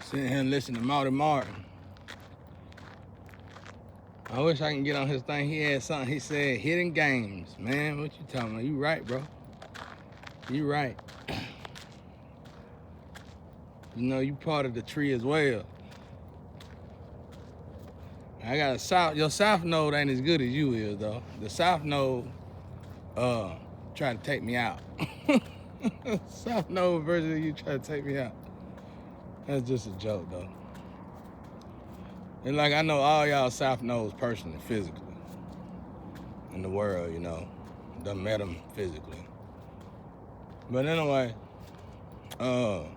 Sitting here and listening to Marty Martin. I wish I can get on his thing. He had something. He said, hidden games. Man, what you talking about? You right, bro. You right. You know, you part of the tree as well. I got a south. Your south node ain't as good as you is, though. The south node trying to take me out. South node version of you trying to take me out. That's just a joke, though. And like, I know all y'all south nodes personally, physically. In the world, you know. Done met them physically. But anyway, I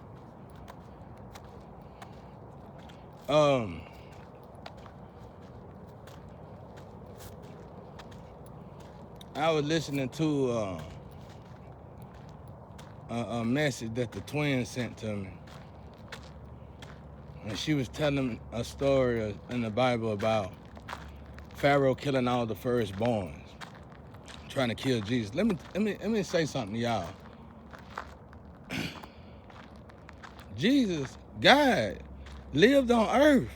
was listening to a message that the twins sent to me. And she was telling a story in the Bible about Pharaoh killing all the firstborns, trying to kill Jesus. Let me say something to y'all. Jesus, God, lived on earth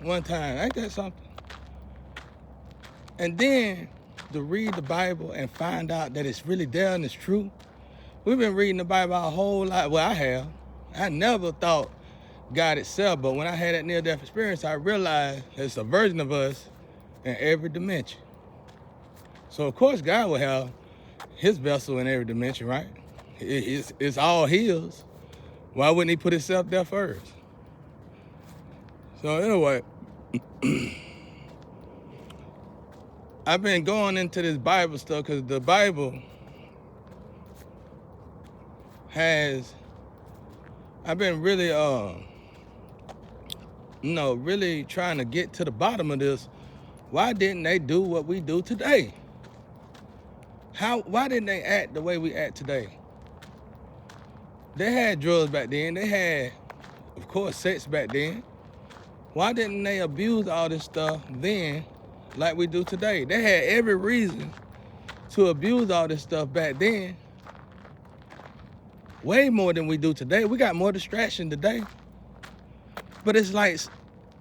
one time. Ain't that something? And then to read the Bible and find out that it's really there and it's true. We've been reading the Bible our whole life. Well, I have. I never thought God itself, but when I had that near-death experience, I realized there's a version of us in every dimension. So of course God will have his vessel in every dimension, right? It's all his. Why wouldn't he put himself there first? So anyway, I've been going into this Bible stuff because the Bible I've been really, really trying to get to the bottom of this. Why didn't they do what we do today? Why didn't they act the way we act today? They had drugs back then. They had, of course, sex back then. Why didn't they abuse all this stuff then like we do today? They had every reason to abuse all this stuff back then. Way more than we do today. We got more distraction today. But it's like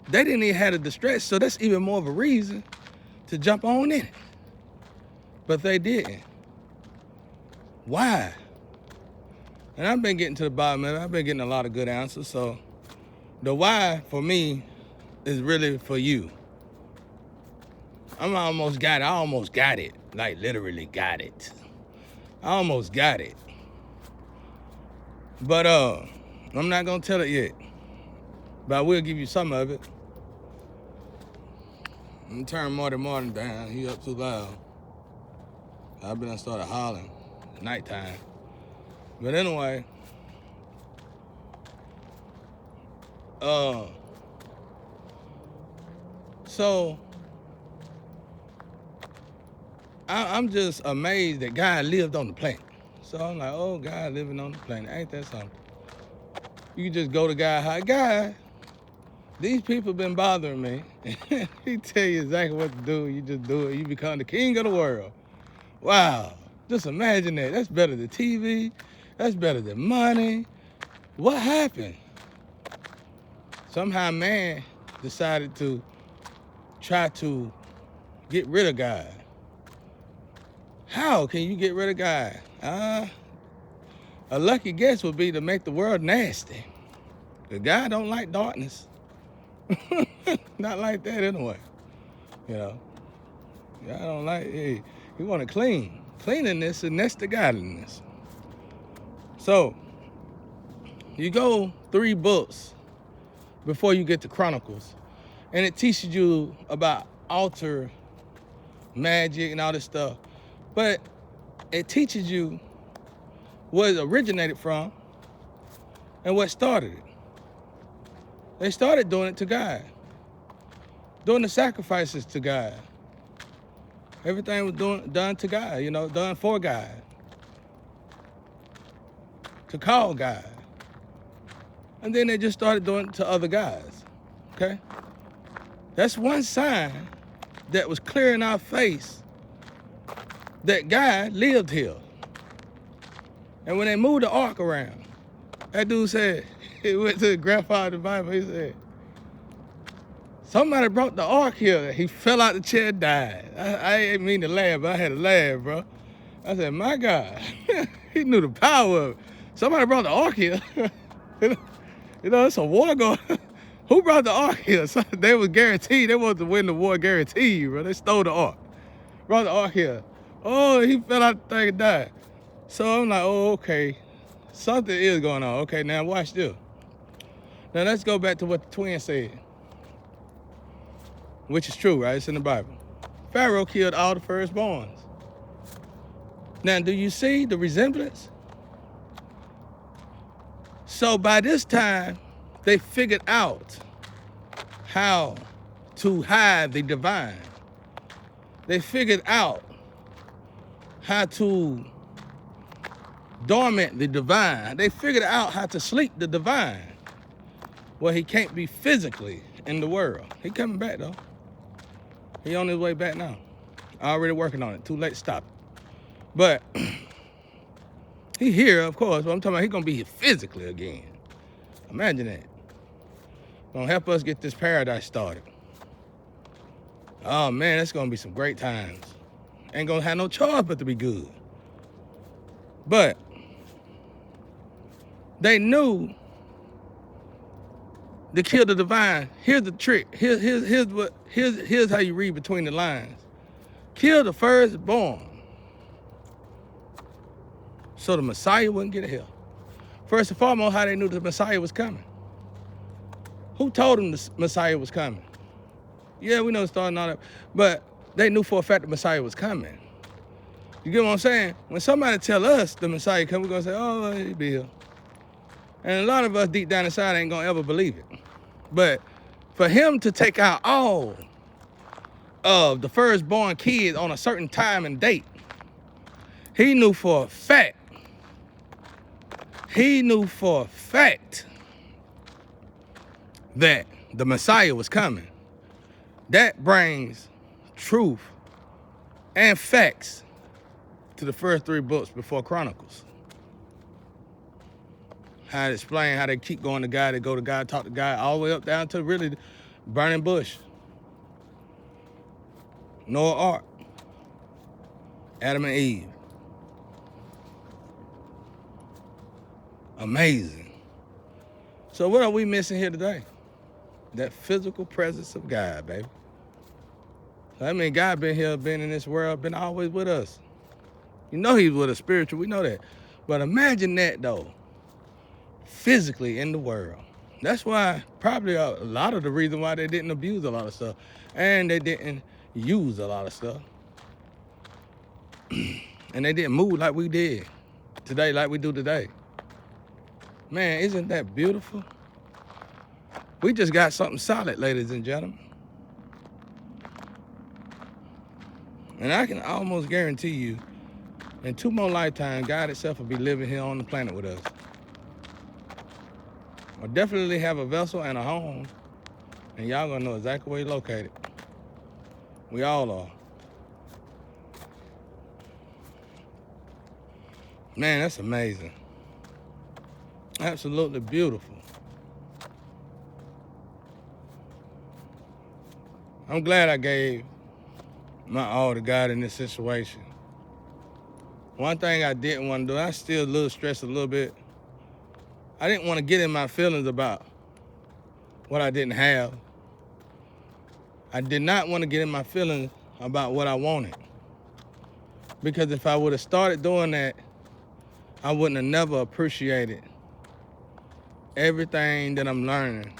they didn't even have a distraction, so that's even more of a reason to jump on in it. But they didn't. Why? And I've been getting to the bottom of it. I've been getting a lot of good answers. So the why for me is really for you. I almost got it. Like literally got it. I almost got it. But I'm not gonna tell it yet. But I will give you some of it. I'm gonna turn Marty Martin down. He up too loud. I've been started hollering at nighttime. But anyway, so I'm just amazed that God lived on the planet. So I'm like, oh, God living on the planet. Ain't that something? You can just go to God, hi, God, these people been bothering me. He tell you exactly what to do. You just do it. You become the king of the world. Wow. Just imagine that. That's better than TV. That's better than money. What happened? Somehow man decided to try to get rid of God. How can you get rid of God? A lucky guess would be to make the world nasty. Because God don't like darkness. Not like that anyway. You know, God don't like, hey, he want to clean. Cleanliness is next to godliness. So, you go 3 books before you get to Chronicles, and it teaches you about altar magic and all this stuff. But it teaches you where it originated from and what started it. They started doing it to God, doing the sacrifices to God. Everything was done to God, you know, done for God, to call God. And then they just started doing it to other guys, okay? That's one sign that was clear in our face that God lived here. And when they moved the ark around, that dude said, He went to his grandfather's Bible. He said, somebody brought the ark here. He fell out the chair and died. I didn't mean to laugh, but I had to laugh, bro. I said, my God. He knew the power of it. Somebody brought the ark here. You know, it's a war going. Who brought the ark here? So they was guaranteed. They wanted to win the war guaranteed, bro. They stole the ark. Brought the ark here. Oh, he fell out the thing and died. So I'm like, oh, okay. Something is going on. Okay, now watch this. Now let's go back to what the twin said. Which is true, right? It's in the Bible. Pharaoh killed all the firstborns. Now, do you see the resemblance? So by this time, they figured out how to hide the divine. They figured out how to dormant the divine. They figured out how to sleep the divine. Well, he can't be physically in the world. He coming back, though. He on his way back now. Already working on it. Too late to stop it. But he here, of course, but I'm talking about he gonna be here physically again. Imagine that. Gonna help us get this paradise started. Oh man, that's gonna be some great times. Ain't gonna have no choice but to be good. But they knew to kill the divine. Here's the trick. Here's how you read between the lines. Kill the firstborn, so the Messiah wouldn't get hell. First and foremost, how they knew the Messiah was coming. Who told them the Messiah was coming? Yeah, we know the story and all that, but they knew for a fact the Messiah was coming. You get what I'm saying? When somebody tell us the Messiah coming, we're gonna say, oh, he be here. And a lot of us deep down inside ain't gonna ever believe it. But for him to take out all of the firstborn kids on a certain time and date, he knew for a fact, that the Messiah was coming. That brings truth and facts to the first 3 books before Chronicles. How to explain how they keep going to God, they go to God, talk to God, all the way up down to really burning bush. Noah Ark. Adam and Eve. Amazing. So what are we missing here today? That physical presence of God, baby. I mean, God been here, been in this world, been always with us. You know he's with us spiritual, we know that. But imagine that though, physically in the world. That's why probably a lot of the reason why they didn't abuse a lot of stuff and they didn't use a lot of stuff. And they didn't move like we did today, like we do today. Man, isn't that beautiful? We just got something solid, ladies and gentlemen. And I can almost guarantee you, in 2 more lifetimes, God himself will be living here on the planet with us. I'll definitely have a vessel and a home, and y'all gonna know exactly where he's located. We all are. Man, that's amazing. Absolutely beautiful. I'm glad I gave my all to God in this situation. One thing I didn't want to do, I still a little stressed a little bit. I didn't want to get in my feelings about what I didn't have. I did not want to get in my feelings about what I wanted. Because if I would have started doing that, I wouldn't have never appreciated everything that I'm learning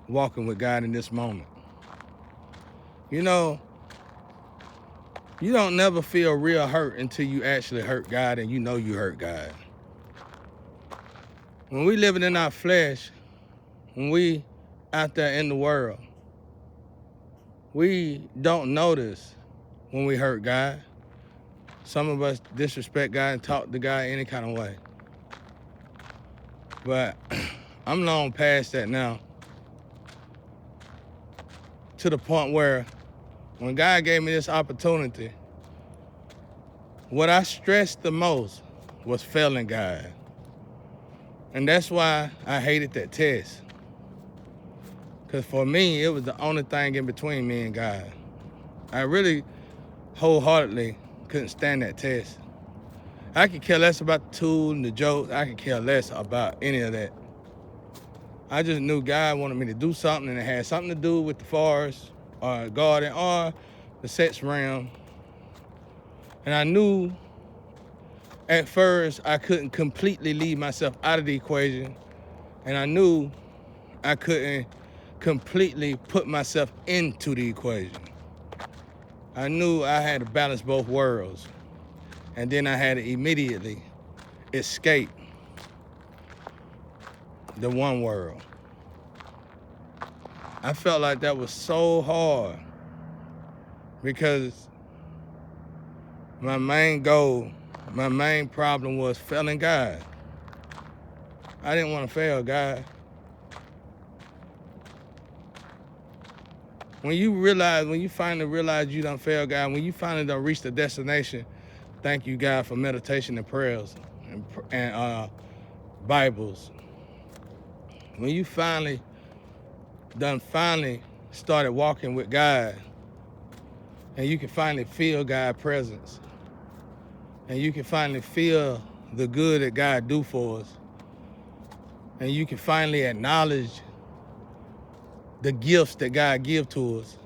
walking with God in this moment. You know, you don't never feel real hurt until you actually hurt God and you know you hurt God. When we living in our flesh, when we out there in the world, we don't notice when we hurt God. Some of us disrespect God and talk to God any kind of way. But I'm long past that now. To the point where when God gave me this opportunity, what I stressed the most was failing God. And that's why I hated that test. Because for me, it was the only thing in between me and God. I really wholeheartedly couldn't stand that test. I could care less about the tool and the jokes. I could care less about any of that. I just knew God wanted me to do something, and it had something to do with the forest or garden or the sex realm. And I knew at first I couldn't completely leave myself out of the equation. And I knew I couldn't completely put myself into the equation. I knew I had to balance both worlds. And then I had to immediately escape the one world. I felt like that was so hard because my main goal, my main problem was failing God. I didn't want to fail God. When you finally realize you done failed God, when you finally done reach the destination, thank you, God, for meditation and prayers and Bibles. When you finally started walking with God, and you can finally feel God's presence, and you can finally feel the good that God do for us, and you can finally acknowledge the gifts that God give to us,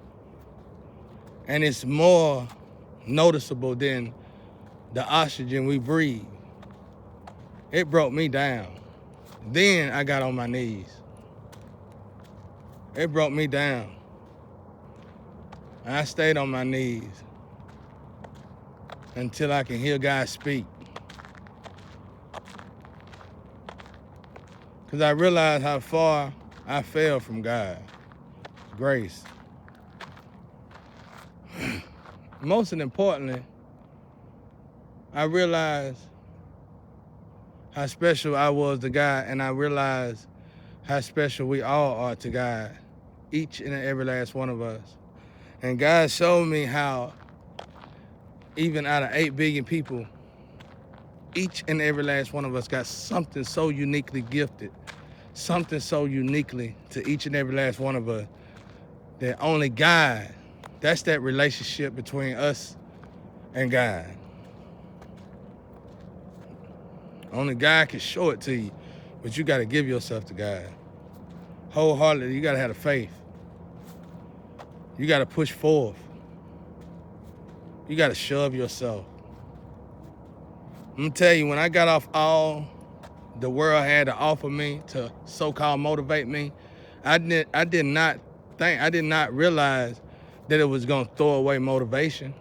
and it's more noticeable than the oxygen we breathe. It broke me down. Then I got on my knees. It broke me down. And I stayed on my knees until I can hear God speak. Because I realized how far I fell from God's grace. Most importantly, I realized how special I was to God, and I realized how special we all are to God, each and every last one of us. And God showed me how even out of 8 billion people, each and every last one of us got something so uniquely gifted, something so uniquely to each and every last one of us that only God, that's that relationship between us and God. Only God can show it to you, but you got to give yourself to God. Wholeheartedly, you got to have the faith. You got to push forth. You got to shove yourself. I'm going to tell you, when I got off all the world had to offer me to so-called motivate me, I did not realize that it was going to throw away motivation.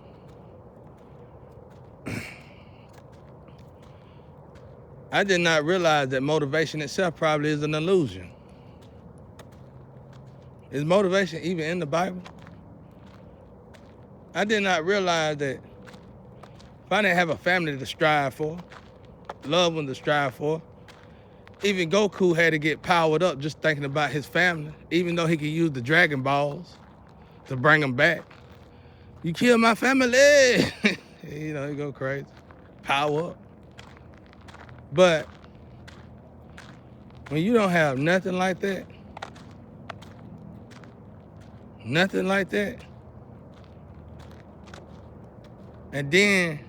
I did not realize that motivation itself probably is an illusion. Is motivation even in the Bible? I did not realize that if I didn't have a family to strive for, loved ones to strive for, even Goku had to get powered up just thinking about his family, even though he could use the Dragon Balls to bring them back. You killed my family! You know, he go crazy. Power up. But when you don't have nothing like that, and then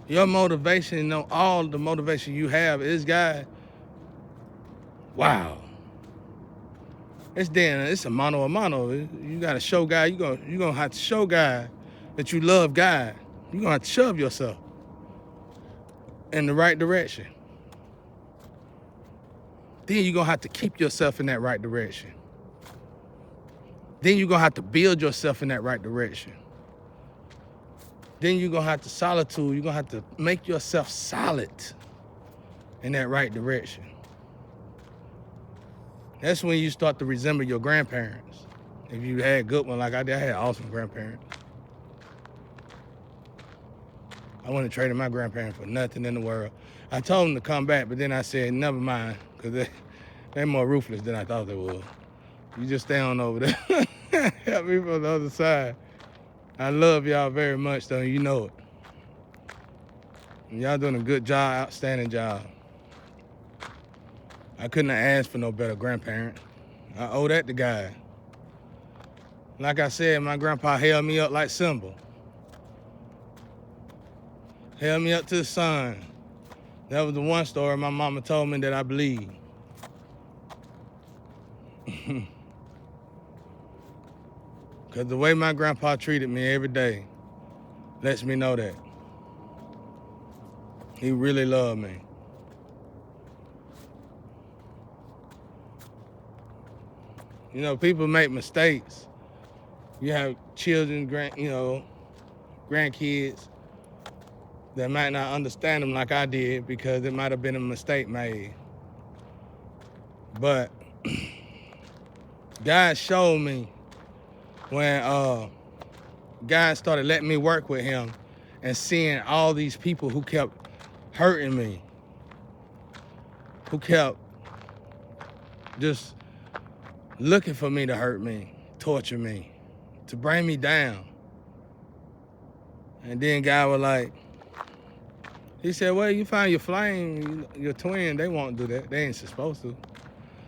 your motivation, you know, all the motivation you have is God, wow. It's a mano a mano. You gotta show God, you're gonna have to show God that you love God. You're gonna have to shove yourself in the right direction. Then you're gonna have to keep yourself in that right direction. Then you're gonna have to build yourself in that right direction. Then you're gonna have to solitude, you're gonna have to make yourself solid in that right direction. That's when you start to resemble your grandparents. If you had good one like I did, I had awesome grandparents. I wouldn't have traded my grandparents for nothing in the world. I told them to come back, but then I said, never mind, because they're more ruthless than I thought they would. You just stay on over there. Help me from the other side. I love y'all very much, though, you know it. Y'all doing a good job, outstanding job. I couldn't have asked for no better grandparent. I owe that to God. Like I said, my grandpa held me up like Simba. Held me up to the sun. That was the one story my mama told me that I believed. Because the way my grandpa treated me every day lets me know that he really loved me. You know, people make mistakes. You have children, grandkids that might not understand them like I did because it might have been a mistake made. But God showed me when God started letting me work with him and seeing all these people who kept hurting me, who kept just looking for me to hurt me, torture me, to bring me down. And then God was like, he said, well, you found your flame, your twin, they won't do that. They ain't supposed to.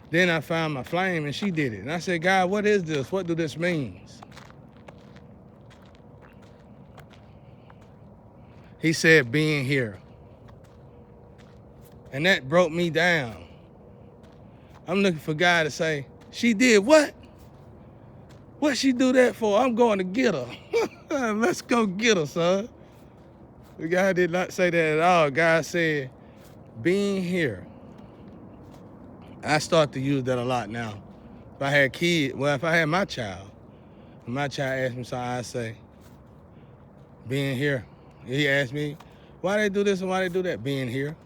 Then I found my flame and she did it. And I said, God, what is this? What do this mean? He said, being here. And that broke me down. I'm looking for God to say, she did what? What she do that for? I'm going to get her. Let's go get her, son. God did not say that at all. God said, being here. I start to use that a lot now. If I had kids, well, if I had my child, and my child asked me something, I say, being here. He asked me, why they do this and why they do that? Being here.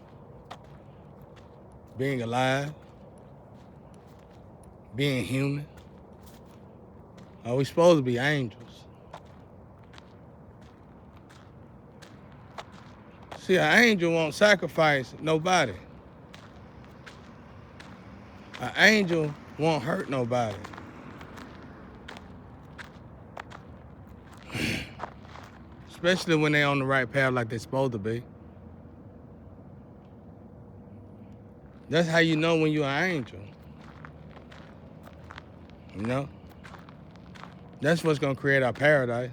Being alive. Being human. Are we supposed to be angels? See, an angel won't sacrifice nobody. An angel won't hurt nobody. Especially when they're on the right path like they're supposed to be. That's how you know when you're an angel. You know? That's what's going to create our paradise.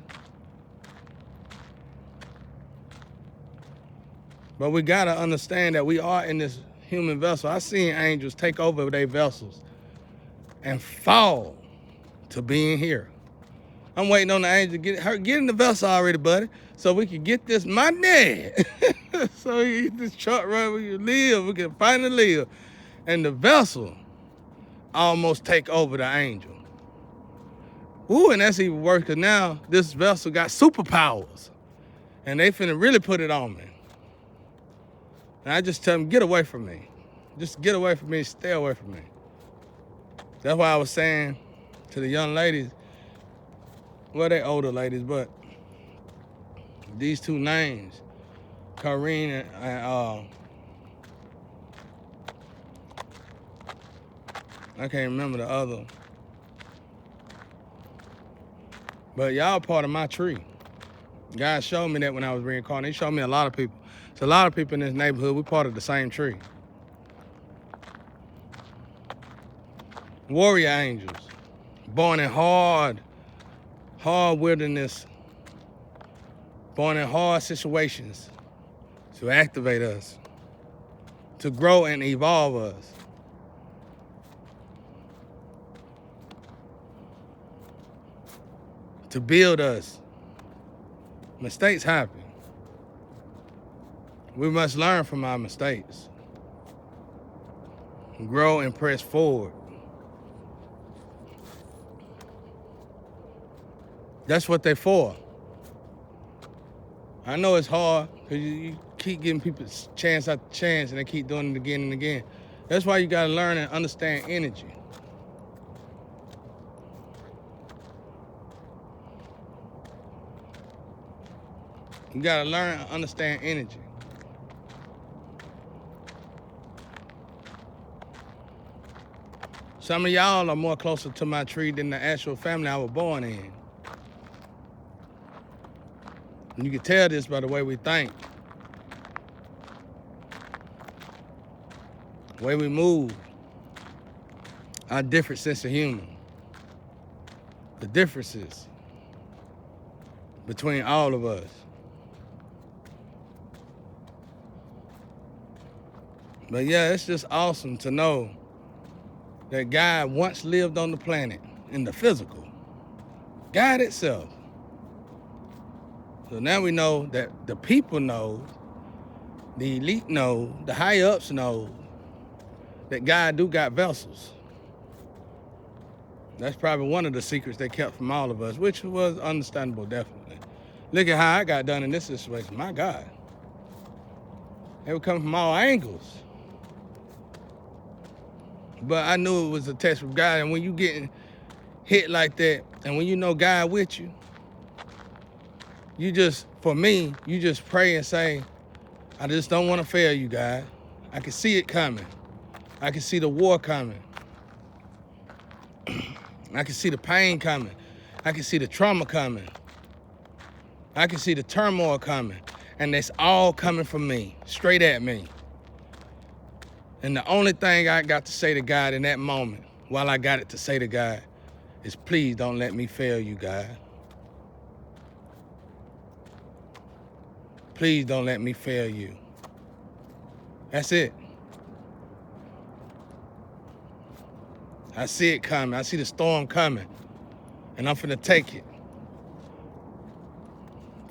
But we got to understand that we are in this human vessel. I've seen angels take over their vessels and fall to being here. I'm waiting on the angel to get in the vessel already, buddy, so we can get this money. So we get this truck run, we can live, we can finally live. And the vessel almost take over the angel. Ooh, and that's even worse, because now this vessel got superpowers. And they finna really put it on me. And I just tell them, get away from me. Just get away from me, stay away from me. That's why I was saying to the young ladies, well, they older ladies, but these two names, Kareen and I can't remember the other. But y'all part of my tree. God showed me that when I was reincarnated. He showed me a lot of people. It's a lot of people in this neighborhood, we're part of the same tree. Warrior angels, born in hard wilderness, born in hard situations to activate us, to grow and evolve us. To build us. Mistakes happen. We must learn from our mistakes. Grow and press forward. That's what they're for. I know it's hard because you keep giving people chance after chance and they keep doing it again and again. That's why you gotta learn and understand energy. You gotta learn and understand energy. Some of y'all are more closer to my tree than the actual family I was born in. And you can tell this by the way we think. the way we move, our different sense of humor, the differences between all of us. But yeah, it's just awesome to know that God once lived on the planet in the physical. God itself. So now we know that the people know, the elite know, the high-ups know that God do got vessels. That's probably one of the secrets they kept from all of us, which was understandable, definitely. Look at how I got done in this situation. My God. They were coming from all angles. But I knew it was a test from God, and when you getting hit like that, and when you know God with you, you just, for me, you just pray and say, I just don't want to fail you, God. I can see it coming. I can see the war coming. I can see the pain coming. I can see the trauma coming. I can see the turmoil coming. And it's all coming from me, straight at me. And the only thing I got to say to God in that moment, while I got it to say to God, is please don't let me fail you, God. Please don't let me fail you. That's it. I see it coming. I see the storm coming. And I'm finna take it.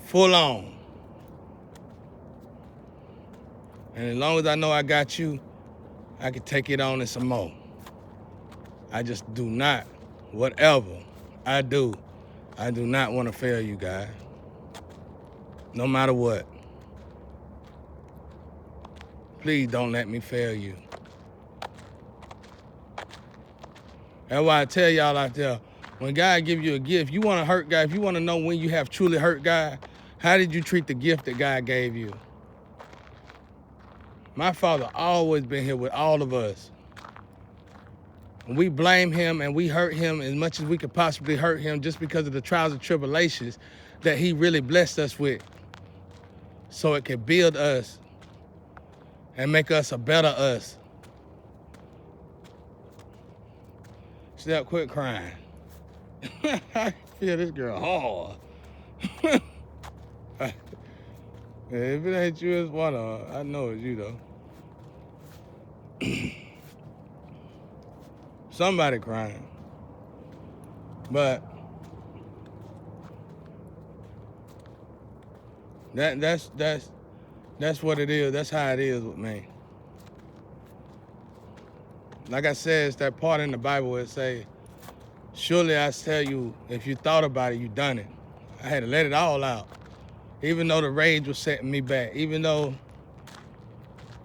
Full on. And as long as I know I got you, I can take it on and some more. I just do not, whatever I do not want to fail you, God. No matter what. Please don't let me fail you. That's why I tell y'all out there, when God give you a gift, you want to hurt God, if you want to know when you have truly hurt God, how did you treat the gift that God gave you? My Father always been here with all of us. We blame him and we hurt him as much as we could possibly hurt him just because of the trials and tribulations that he really blessed us with, so it can build us and make us a better us. Step, quit crying. I feel this girl hard. If it ain't you, it's one of them. I know it's you, though. Somebody crying. But that's what it is. That's how it is with me. Like I said, it's that part in the Bible where it say, surely I tell you, if you thought about it, you done it. I had to let it all out. Even though the rage was setting me back, even though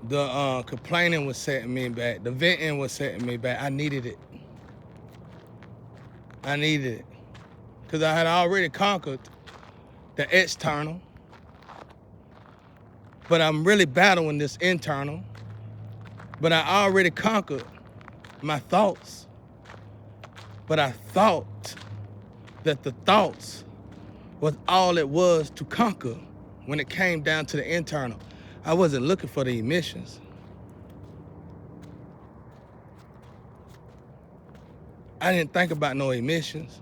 the complaining was setting me back, the venting was setting me back, I needed it. I needed it. Because I had already conquered the external, but I'm really battling this internal. But I already conquered my thoughts. But I thought that the thoughts was all it was to conquer when it came down to the internal. I wasn't looking for the emissions. I didn't think about no emissions.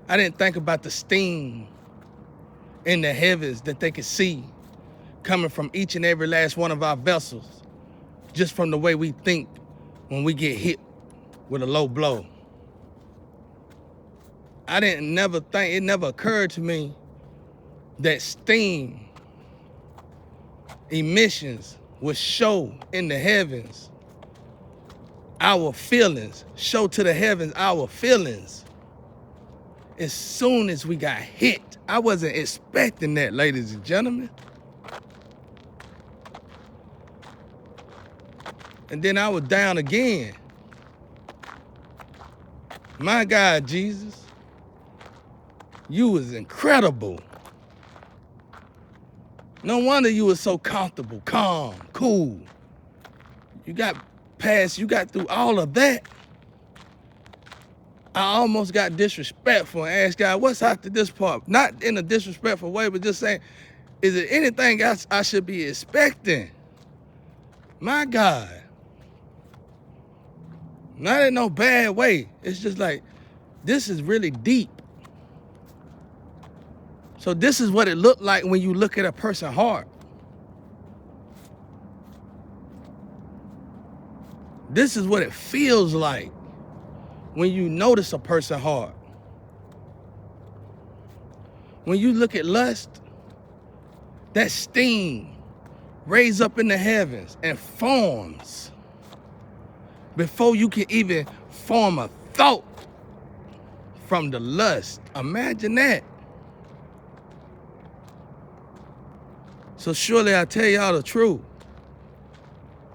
I didn't think about the steam in the heavens that they could see coming from each and every last one of our vessels, just from the way we think when we get hit with a low blow. I didn't never think, it never occurred to me that steam emissions would show in the heavens our feelings, show to the heavens our feelings as soon as we got hit. I wasn't expecting that, ladies and gentlemen. And then I was down again. My God, Jesus, you was incredible. No wonder you were so comfortable, calm, cool. You got through all of that. I almost got disrespectful and asked God, what's after this part? Not in a disrespectful way, but just saying, is there anything else I should be expecting? My God. Not in no bad way. It's just like, this is really deep. So this is what it looked like when you look at a person's heart. This is what it feels like when you notice a person's heart. When you look at lust, that steam raise up in the heavens and forms before you can even form a thought from the lust. Imagine that. So surely I tell y'all the truth.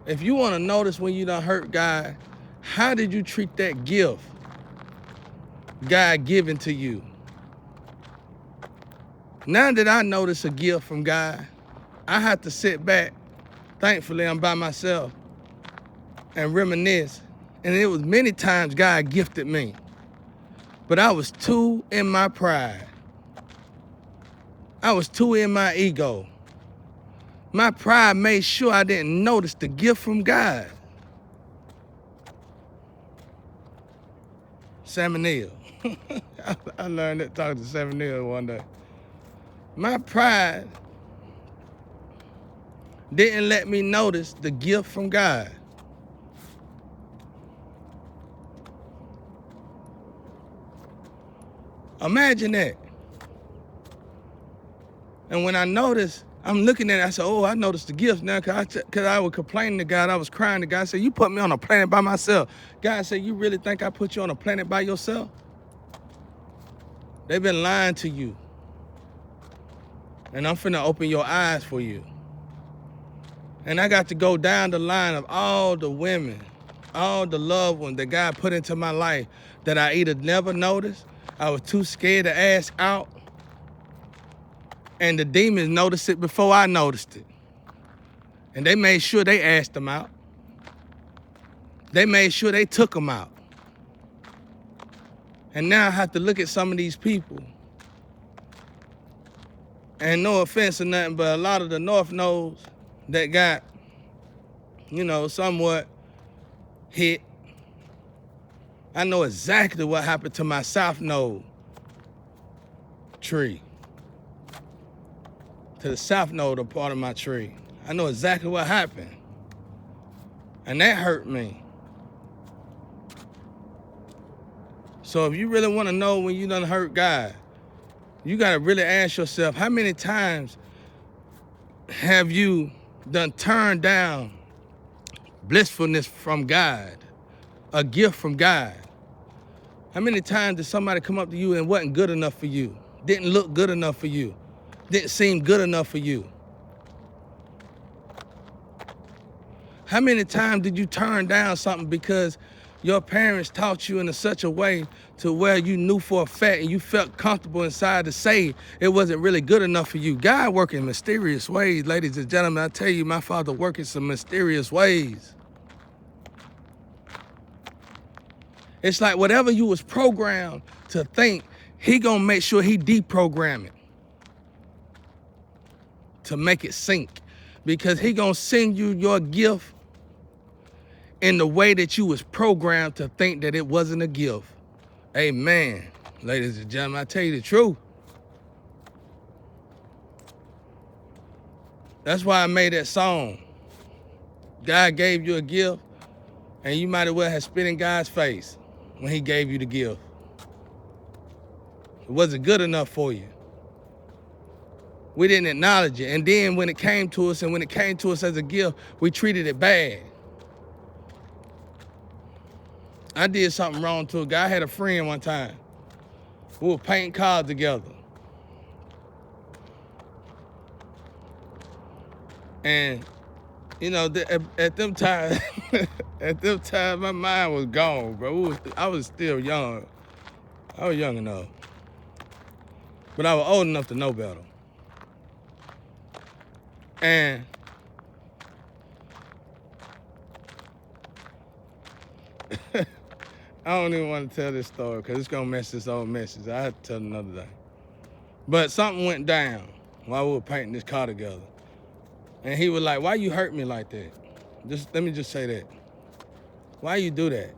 If you want to notice when you done hurt God, how did you treat that gift God given to you? Now that I notice a gift from God, I have to sit back. Thankfully, I'm by myself and reminisce. And it was many times God gifted me, but I was too in my pride. I was too in my ego. My pride made sure I didn't notice the gift from God. Samuel. I learned that talking to Samuel one day. My pride didn't let me notice the gift from God. Imagine that. And when I noticed, I'm looking at it, I said, oh, I noticed the gift now, because I was complaining to God. I was crying to God. I said, you put me on a planet by myself. God said, you really think I put you on a planet by yourself? They've been lying to you. And I'm finna open your eyes for you. And I got to go down the line of all the women, all the loved ones that God put into my life that I either never noticed, I was too scared to ask out, and the demons noticed it before I noticed it. And they made sure they asked them out. They made sure they took them out. And now I have to look at some of these people. And no offense or nothing, but a lot of the North Nodes that got, somewhat hit, I know exactly what happened to my South Node tree. To the South Node of part of my tree. I know exactly what happened. And that hurt me. So if you really want to know when you done hurt God, you got to really ask yourself, how many times have you done turned down blissfulness from God, a gift from God? How many times did somebody come up to you and wasn't good enough for you, didn't look good enough for you, didn't seem good enough for you? How many times did you turn down something because your parents taught you in such a way to where you knew for a fact and you felt comfortable inside to say it wasn't really good enough for you? God working in mysterious ways, ladies and gentlemen. I tell you, my Father working some mysterious ways. It's like whatever you was programmed to think, he gonna make sure he deprogram it to make it sink, because he gonna send you your gift in the way that you was programmed to think that it wasn't a gift. Amen. Ladies and gentlemen, I tell you the truth. That's why I made that song. God gave you a gift, and you might as well have spit in God's face when he gave you the gift. It wasn't good enough for you. We didn't acknowledge it. And then when it came to us, and when it came to us as a gift, we treated it bad. I did something wrong to a guy. I had a friend one time. We were painting cars together. And, at them times, my mind was gone, bro. I was still young. I was young enough. But I was old enough to know better. And I don't even want to tell this story because it's going to mess this old message. I have to tell it another day. But something went down while we were painting this car together. And he was like, why you hurt me like that? Let me just say that. Why you do that?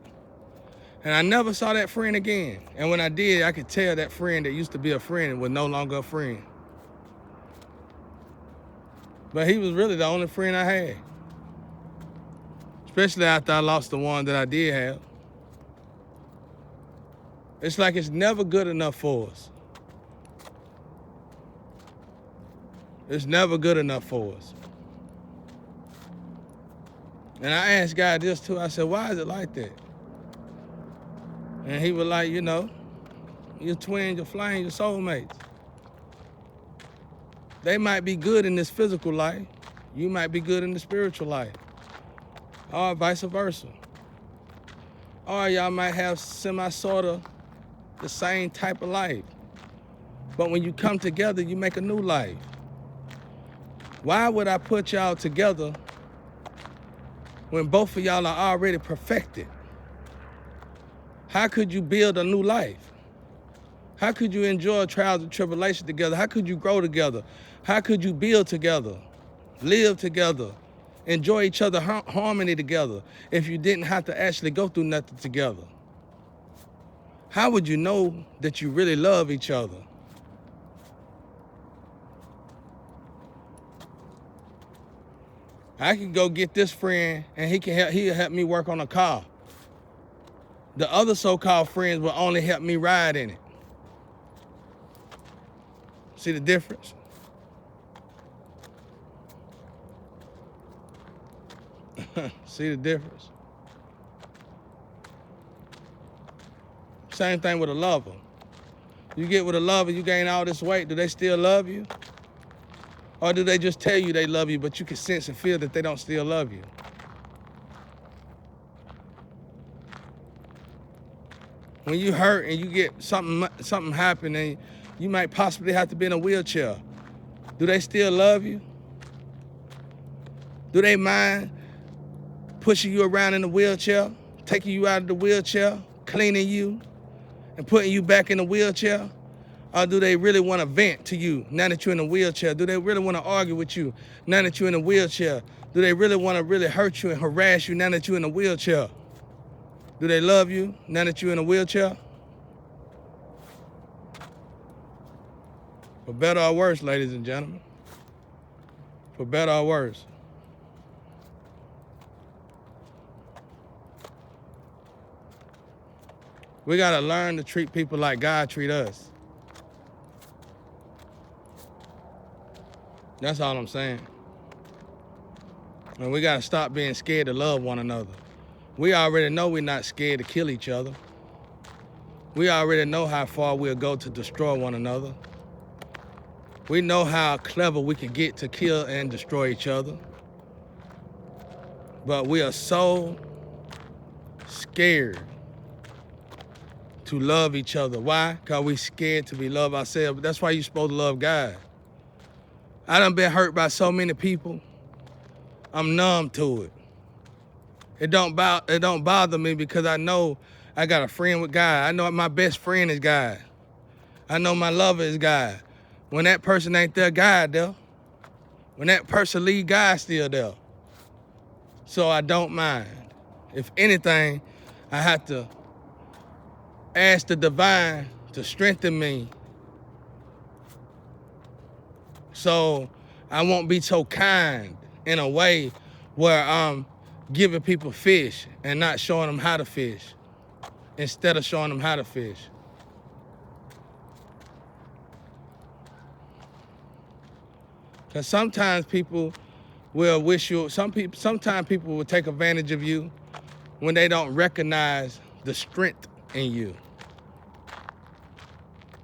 And I never saw that friend again. And when I did, I could tell that friend that used to be a friend was no longer a friend. But he was really the only friend I had. Especially after I lost the one that I did have. It's like it's never good enough for us. It's never good enough for us. And I asked God this too. I said, why is it like that? And he was like, you know, your twins, your flame, your soulmates. They might be good in this physical life. You might be good in the spiritual life. Or vice versa. Or y'all might have sort of the same type of life. But when you come together, you make a new life. Why would I put y'all together when both of y'all are already perfected? How could you build a new life? How could you enjoy trials and tribulations together? How could you grow together? How could you build together, live together, enjoy each other harmony together if you didn't have to actually go through nothing together? How would you know that you really love each other? I can go get this friend and he'll help me work on a car. The other so-called friends will only help me ride in it. See the difference? See the difference? Same thing with a lover. You get with a lover, you gain all this weight, do they still love you? Or do they just tell you they love you, but you can sense and feel that they don't still love you? When you hurt and you get something happen and you might possibly have to be in a wheelchair, do they still love you? Do they mind pushing you around in the wheelchair, taking you out of the wheelchair, cleaning you, and putting you back in the wheelchair? Or do they really want to vent to you now that you're in a wheelchair? Do they really want to argue with you now that you're in a wheelchair? Do they really want to really hurt you and harass you now that you're in a wheelchair? Do they love you now that you're in a wheelchair? For better or worse, ladies and gentlemen. For better or worse. We gotta learn to treat people like God treat us. That's all I'm saying. And we gotta stop being scared to love one another. We already know we're not scared to kill each other. We already know how far we'll go to destroy one another. We know how clever we can get to kill and destroy each other. But we are so scared to love each other. Why? Because we're scared to be loved ourselves. That's why you're supposed to love God. I done been hurt by so many people. I'm numb to it. It don't bother me because I know I got a friend with God. I know my best friend is God. I know my lover is God. When that person ain't there, God there. When that person leave, God still there. So I don't mind. If anything, I have to ask the divine to strengthen me so I won't be so kind in a way where I'm giving people fish and not showing them how to fish instead of showing them how to fish. Because sometimes people will wish you, sometimes people will take advantage of you when they don't recognize the strength in you.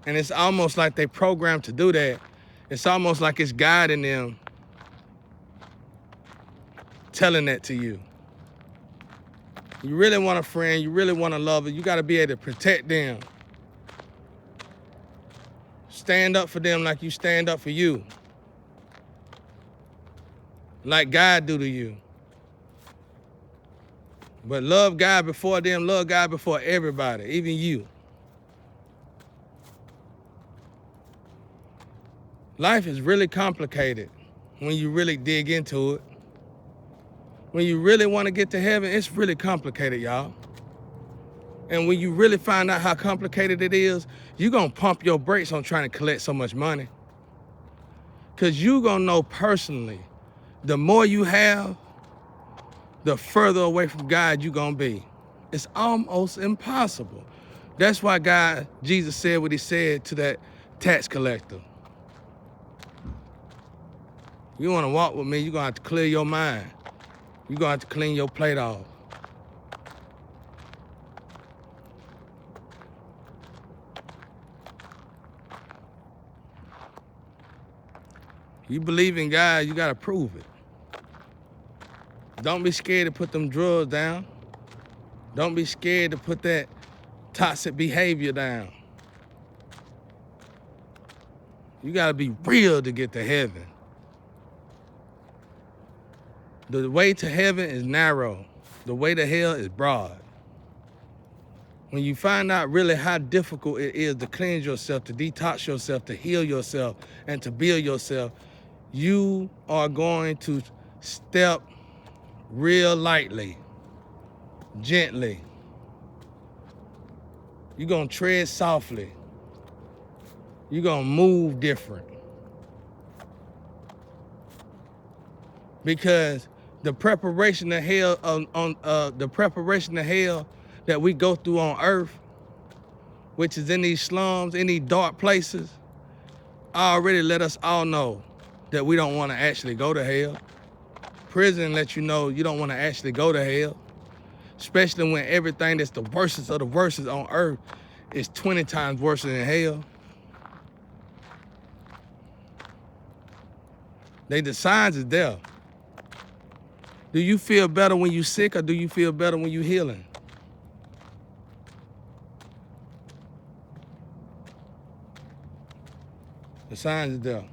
And it's almost like they programmed to do that. It's almost like it's guiding them, telling that to you. You really want a friend, you really want a lover, you gotta be able to protect them. Stand up for them like you stand up for you. Like God do to you. But love God before them, love God before everybody, even you. Life is really complicated when you really dig into it. When you really want to get to heaven, it's really complicated, y'all. And when you really find out how complicated it is, you're going to pump your brakes on trying to collect so much money. Because you're going to know personally, the more you have, the further away from God you're going to be. It's almost impossible. That's why Jesus said what he said to that tax collector. You want to walk with me, you're going to have to clear your mind. You're going to have to clean your plate off. You believe in God, you got to prove it. Don't be scared to put them drugs down. Don't be scared to put that toxic behavior down. You got to be real to get to heaven. The way to heaven is narrow. The way to hell is broad. When you find out really how difficult it is to cleanse yourself, to detox yourself, to heal yourself, and to build yourself, you are going to step real lightly, gently. You're going to tread softly. You're going to move different. Because the preparation to hell that we go through on earth, which is in these slums, in these dark places, already let us all know that we don't want to actually go to hell. Prison lets you know you don't want to actually go to hell, especially when everything that's the worstest of the worstest on earth is 20 times worse than hell. The signs is there. Do you feel better when you're sick, or do you feel better when you're healing? The signs is there.